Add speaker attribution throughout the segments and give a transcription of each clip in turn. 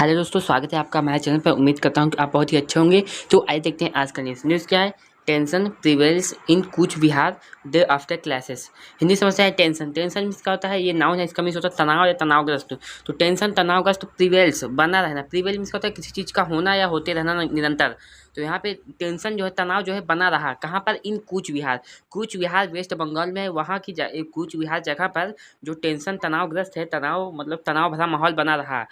Speaker 1: Hello दोस्तों, स्वागत है आपका हमारे चैनल पर। उम्मीद करता हूँ कि आप बहुत ही अच्छे होंगे। तो आइए देखते हैं आज का न्यूज़ क्या है। टेंशन प्रिवेल्स इन Cooch Behar day after classes. Hindi समस्या है टेंशन। टेंशन मीन्स क्या होता है, ये नाउन है, इसका मीन्स होता है तनाव या तनावग्रस्त। तो टेंशन तनावग्रस्त, प्रिवेल्स बना रहना। प्रिवेल मीन्स क्या होता है, किसी चीज़ का होना या होते रहना निरंतर। तो यहाँ पे टेंशन जो है, तनाव जो है बना रहा। कहाँ पर? इन कूच विहार। कूच विहार वेस्ट बंगाल में है। वहाँ की कूच विहार जगह पर जो टेंशन तनावग्रस्त है, तनाव मतलब तनाव भरा माहौल बना रहा।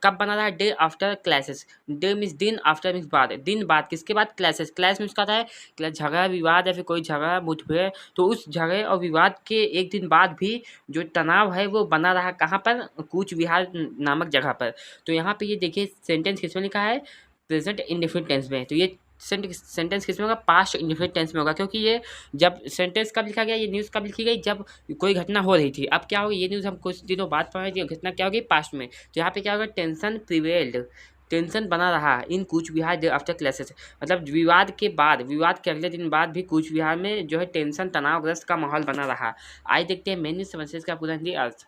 Speaker 1: कब बना रहा है? Day after classes. Day means दिन, आफ्टर मीन्स बाद। दिन बाद, किसके बाद? क्लासेस। क्लास मीन्स क्या होता है? झगड़ा विवाद या फिर कोई झगड़ा मुठभेड़। तो उस झगड़े और विवाद के एक दिन बाद भी जो तनाव है वो बना रहा। कहाँ पर? कूच विहार नामक जगह पर। तो यहाँ पे ये देखिए सेंटेंस किसमें लिखा है? प्रेजेंट इंडेफिनिट टेंस में। तो ये सेंटेंस किसमें होगा? पास्ट इंडेफिनिट टेंस में होगा, क्योंकि ये जब सेंटेंस कब लिखा गया, ये न्यूज़ कब लिखी गई? जब कोई घटना हो रही थी। अब क्या होगी, ये न्यूज़ हम कुछ दिनों बाद पढ़ रहे थे, घटना क्या होगी? पास्ट में। तो यहाँ पे क्या होगा? टेंशन प्रिवेल्ड, टेंशन बना रहा इन Cooch Behar day after classes. मतलब विवाद के बाद, विवाद के अगले दिन बाद भी कूच विहार में जो है टेंशन तनावग्रस्त का माहौल बना रहा। आइए देखते हैं मेन समस्या का पूरा हिंदी अर्थ।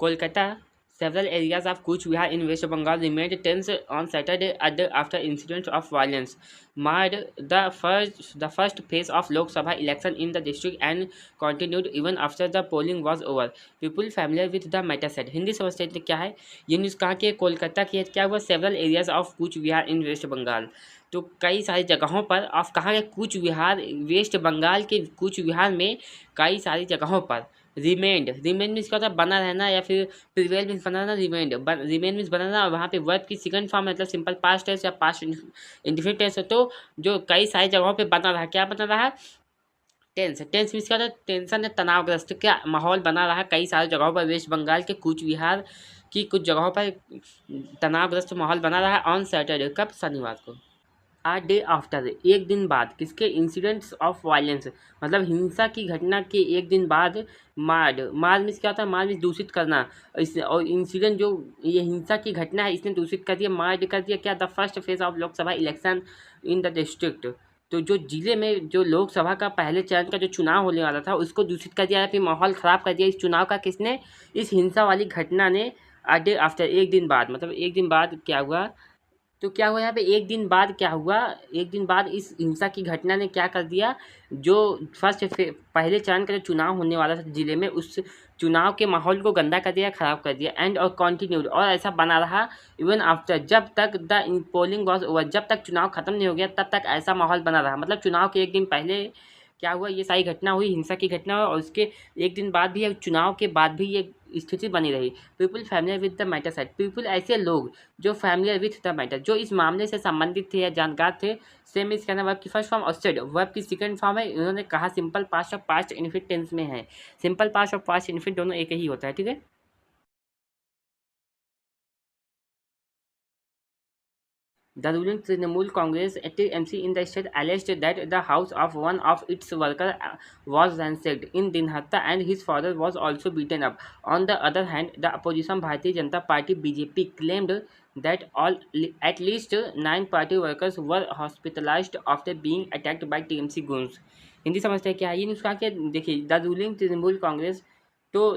Speaker 1: Kolkata, several areas of Kuch Vihar in West Bengal remained tense on Saturday after incidents of violence marred the first phase of Lok Sabha election in the district and continued even after the polling was over. People familiar with the matter said. Hindi समझते हैं क्या है ये news? कहाँ की है? कोलकाता की है। क्या हुआ? Several areas of Cooch Behar in West Bengal. तो कई सारी जगहों पर ऑफ कहाँ के? कूच विहार, वेस्ट बंगाल के कूच विहार में कई सारी जगहों पर रिमेंड। रिमेंड मीन्स क्या होता है? बना रहना, या फिर प्रिवेल मीन्स बना रहना, रिमेंड मीन्स बना रहना। और वहाँ पे वर्ब की सेकंड फॉर्म मतलब सिंपल पास्ट टेंस या पास्ट इंडिफिनिट टेंस है। तो जो कई सारी जगहों पे बना रहा, क्या बना रहा? टेंस। टेंस मीन्स क्या होता है? टेंशन है, तनावग्रस्त क्या माहौल बना रहा कई सारी जगहों पर। वेस्ट बंगाल के कूच विहार की कुछ जगहों पर तनावग्रस्त माहौल बना रहा ऑन सैटरडे। कब? शनिवार को। आ डे आफ्टर, एक दिन बाद। किसके? इंसिडेंट्स ऑफ वायलेंस, मतलब हिंसा की घटना के एक दिन बाद। मार्ड, मार्ड मीन्स क्या होता है? मार्ड मीन्स दूषित करना। और इंसिडेंट जो ये हिंसा की घटना है, इसने दूषित कर दिया, मार्ड कर दिया। क्या? The first phase of Lok Sabha election in the district. तो जो जिले में जो लोकसभा का पहले चरण का जो चुनाव होने वाला था, उसको दूषित कर दिया, फिर माहौल ख़राब कर दिया इस चुनाव का। किसने? इस हिंसा वाली घटना ने। आ डे आफ्टर, एक दिन बाद, मतलब एक दिन बाद क्या हुआ? तो क्या हुआ यहाँ पे? एक दिन बाद क्या हुआ? एक दिन बाद इस हिंसा की घटना ने क्या कर दिया? जो पहले चरण का जो चुनाव होने वाला था जिले में, उस चुनाव के माहौल को गंदा कर दिया, खराब कर दिया। एंड और कंटिन्यूड, और ऐसा बना रहा इवन आफ्टर, जब तक द पोलिंग वॉज ओवर, जब तक चुनाव खत्म नहीं हो गया तब तक ऐसा माहौल बना रहा। मतलब चुनाव के एक दिन पहले क्या हुआ? ये सारी घटना हुई, हिंसा की घटना हुई, और उसके एक दिन बाद भी, चुनाव के बाद भी ये स्थिति बनी रही। People familiar with the matter set. People ऐसे लोग जो फैमिलियर विथ द मैटर, जो इस मामले से संबंधित थे या जानकार थे। सेम इस कहना वर्ब की फर्स्ट फॉर्म और सेड वर्ब की सेकंड फॉर्म है। इन्होंने कहा सिंपल पास्ट और पास्ट इन्फिनिट टेंस में है। सिंपल पास्ट और पास्ट इन्फिनिट दोनों एक ही होता है, ठीक है। The ruling Trinamool Congress (TMC) in the state alleged that the house of one of its workers was ransacked in Dinhatta and his father was also beaten up. On the other hand, the opposition Bharatiya Janata Party (BJP) claimed that at least 9 party workers were hospitalized after being attacked by TMC goons. Hindi समझते हैं क्या है ये news? क्या देखिए, the ruling Trinamool Congress. तो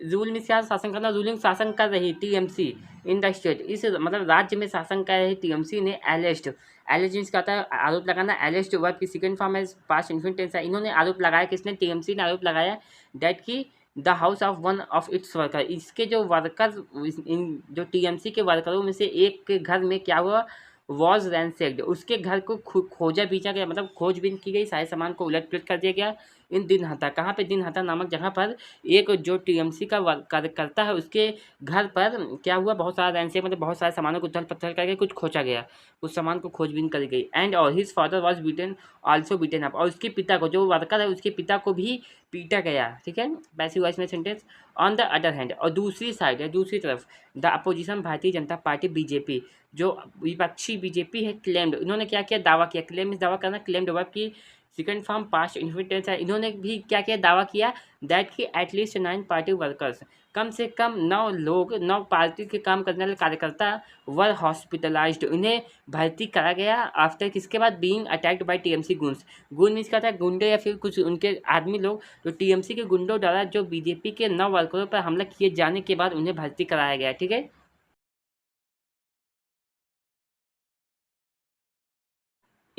Speaker 1: rule में क्या? शासन करना। रूलिंग शासन कर रही टीएमसी इन द स्टेट, इस मतलब राज्य में शासन कर रही टीएमसी ने एलेस्ट, एलेस्ट मीन्स क्या होता है? आरोप लगाना। एलेस्ट वर्ब की सेकंड फॉर्म है, पास्ट इन्फिनिट टेंस है। इन्होंने आरोप लगाया, किसने? टीएमसी ने आरोप लगाया डेट की the house of one of its worker, इसके जो वर्कर, जो टीएमसी के वर्करों में से एक के घर में क्या हुआ? वॉज रैंसेक्ड, उसके घर को खोजा बीचा गया, मतलब खोजबीन की गई, सारे सामान को उलट पुलट कर दिया गया। इन दिनहता, कहाँ पे? दिनहता नामक जगह पर एक जो टीएमसी का कार्यकर्ता है, उसके घर पर क्या हुआ? बहुत सारा रैंसेक, मतलब बहुत सारे सामानों को उथल पत्थर करके कुछ खोजा गया, उस सामान को खोजबीन करी गई। एंड और his father was beaten, also beaten up, और उसके पिता को, जो वर्कर है उसके पिता को भी पीटा गया, ठीक है। पैसिव वॉइस में sentence. On the other hand, और दूसरी साइड है, दूसरी तरफ, the opposition Bharatiya Janata party BJP, जो विपक्षी बीजेपी है, क्लेम्ड, इन्होंने क्या किया? दावा किया। क्लेम इस दावा करना, क्लेम्ड वर्ब की सेकंड फ्रॉम पास्ट इन्फिडेंस है, इन्होंने भी क्या किया, दावा किया दैट कि एटलीस्ट 9 पार्टी वर्कर्स, कम से कम 9 लोग, 9 पार्टी के काम करने वाले कार्यकर्ता वर हॉस्पिटलाइज्ड, उन्हें भर्ती करा गया आफ्टर, किसके बाद, बीइंग अटैक्ड बाय टीएमसी गुंड्स। गुंड मीन्स क्या था, गुंडे या फिर कुछ उनके आदमी लोग, जो टीएमसी के गुंडों द्वारा जो बीजेपी के 9 वर्करों पर हमला किए जाने के बाद उन्हें भर्ती कराया गया। ठीक है।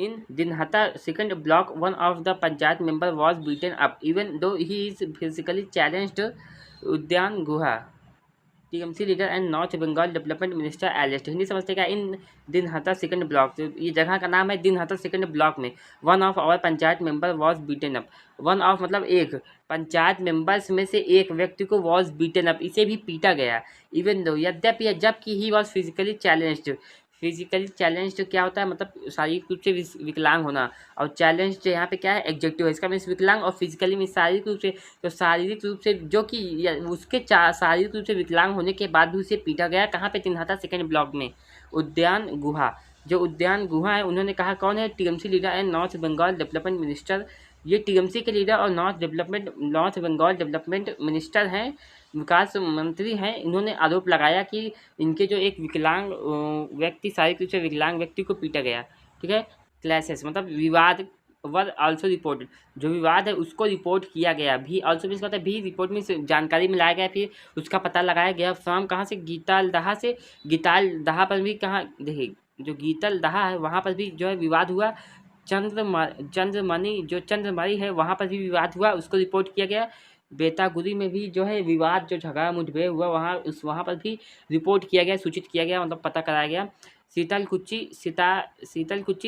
Speaker 1: In Dinhata second block, one of the Panchayat member was beaten up, even though he is physically challenged. Udyan Guha, TMC leader and north Bengal development minister arrest. Hindi समझते क्या, इन दिनहाटा सेकंड ब्लॉक, तो ये जगह का नाम है दिनहाटा सेकंड ब्लॉक में, one of our panchayat member was beaten up. One of मतलब एक, पंचायत मेंबर्स में से एक व्यक्ति को वॉज बीटन अप, इसे भी पीटा गया, इवन दो, यद्यपि, जबकि he was physically challenged. Physically challenge क्या होता है, मतलब शारीरिक रूप से विकलांग होना, और चैलेंज यहाँ पे क्या है, एग्जेक्टिव है, इसका मीन्स विकलांग, और फिजिकली मीन्स शारीरिक रूप से, तो शारीरिक रूप से जो कि उसके शारीरिक रूप से विकलांग होने के बाद भी उसे पीटा गया। कहाँ पे, दिनहाटा सेकंड ब्लॉक में। उद्यान गुहा, जो उद्यान गुहा है, उन्होंने कहा, कौन है, TMC leader and north Bengal development minister, ये टीएमसी के लीडर और नॉर्थ बंगाल डेवलपमेंट मिनिस्टर हैं, विकास मंत्री हैं। इन्होंने आरोप लगाया कि इनके जो एक विकलांग व्यक्ति, शारीरिक रूप से विकलांग व्यक्ति को पीटा गया। ठीक है। क्लैसेस मतलब विवाद, वर आल्सो रिपोर्टेड, जो विवाद है उसको रिपोर्ट किया गया, भी आल्सो मीन्स होता है भी, रिपोर्ट में जानकारी मिलाया गया, फिर उसका पता लगाया गया। फ्रॉम कहाँ से, गीताल दहा से, गीताल दहा पर भी कहाँ, देखिए जो गीतल दहा है वहाँ पर भी जो है विवाद हुआ। चंद्रमणि, जो चंद्रमणि है वहाँ पर भी विवाद हुआ, उसको रिपोर्ट किया गया। बेतागुरी में भी जो है विवाद, जो झगड़ा मुठभेड़ हुआ वहाँ पर भी रिपोर्ट किया गया, सूचित किया गया, मतलब पता कराया गया। शीतलकुची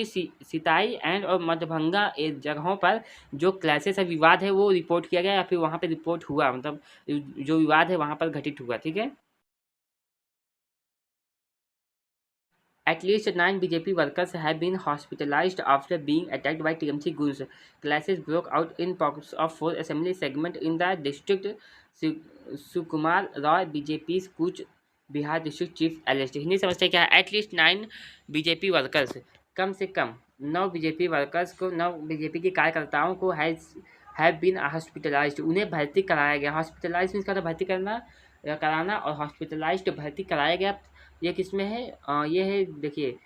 Speaker 1: सिताई एंड और मधभंगा जगहों पर जो क्लासेस है, विवाद है, वो रिपोर्ट किया गया, या फिर वहाँ पे रिपोर्ट हुआ, मतलब जो विवाद है वहाँ पर घटित हुआ। ठीक है। At least 9 BJP workers have been hospitalized after being attacked by TMC goons. Clashes broke out in pockets of 4 assembly segment in the district. Sukumar Roy, BJP's Kuch Bihar district chief arrest. Hindi समझते क्या है, at least 9 BJP workers, कम से कम 9 BJP workers को, 9 BJP के कार्यकर्ताओं को have been hospitalised, उन्हें भर्ती कराया गया। हॉस्पिटलाइज मीन्स क्या, भर्ती कराना, और हॉस्पिटलाइज्ड भर्ती कराया गया। ये किस में है, ये है, देखिए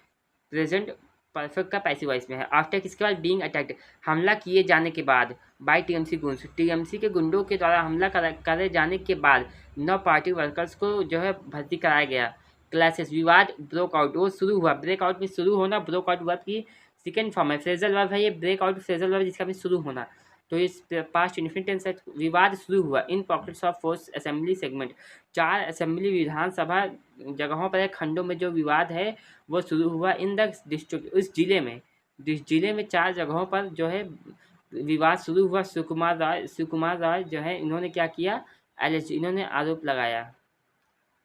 Speaker 1: प्रेजेंट परफेक्ट का पैसिव वॉइस में है। आफ्टर किसके बाद, बीइंग अटैक्ड, हमला किए जाने के बाद, बाय टीएमसी गुंड्स, टीएमसी के गुंडों के द्वारा हमला करे जाने के बाद 9 पार्टी वर्कर्स को जो है भर्ती कराया गया। क्लासेस, विवाद ब्रोक आउट, वो शुरू हुआ, ब्रेक आउट में शुरू होना, ब्रोक आउट वर्ब की सेकेंड फॉर्म है, फ्रेजल वर्ब है ये, ब्रेक आउट फ्रेजल वर्ब जिसका भी शुरू होना, तो इस पास्ट इन्फिनिट टेंस है। विवाद शुरू हुआ in pockets of 4 assembly segment, 4 assembly विधानसभा जगहों पर, खंडों में जो विवाद है वो शुरू हुआ। इन द डिस्ट्रिक्ट, इस जिले में 4 जगहों पर जो है विवाद शुरू हुआ। सुकुमार राय जो है, इन्होंने क्या किया, इन्होंने आरोप लगाया।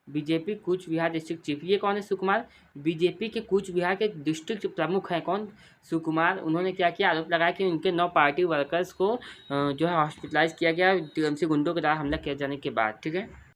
Speaker 1: BJP Cooch Behar district chief, ये कौन है, सुकुमार, बीजेपी के कूच बिहार के डिस्ट्रिक्ट प्रमुख हैं, कौन, सुकुमार। उन्होंने क्या किया, आरोप लगाया कि उनके 9 पार्टी वर्कर्स को जो है हॉस्पिटलाइज किया गया टीएमसी गुंडों के द्वारा हमला किए जाने के बाद। ठीक है।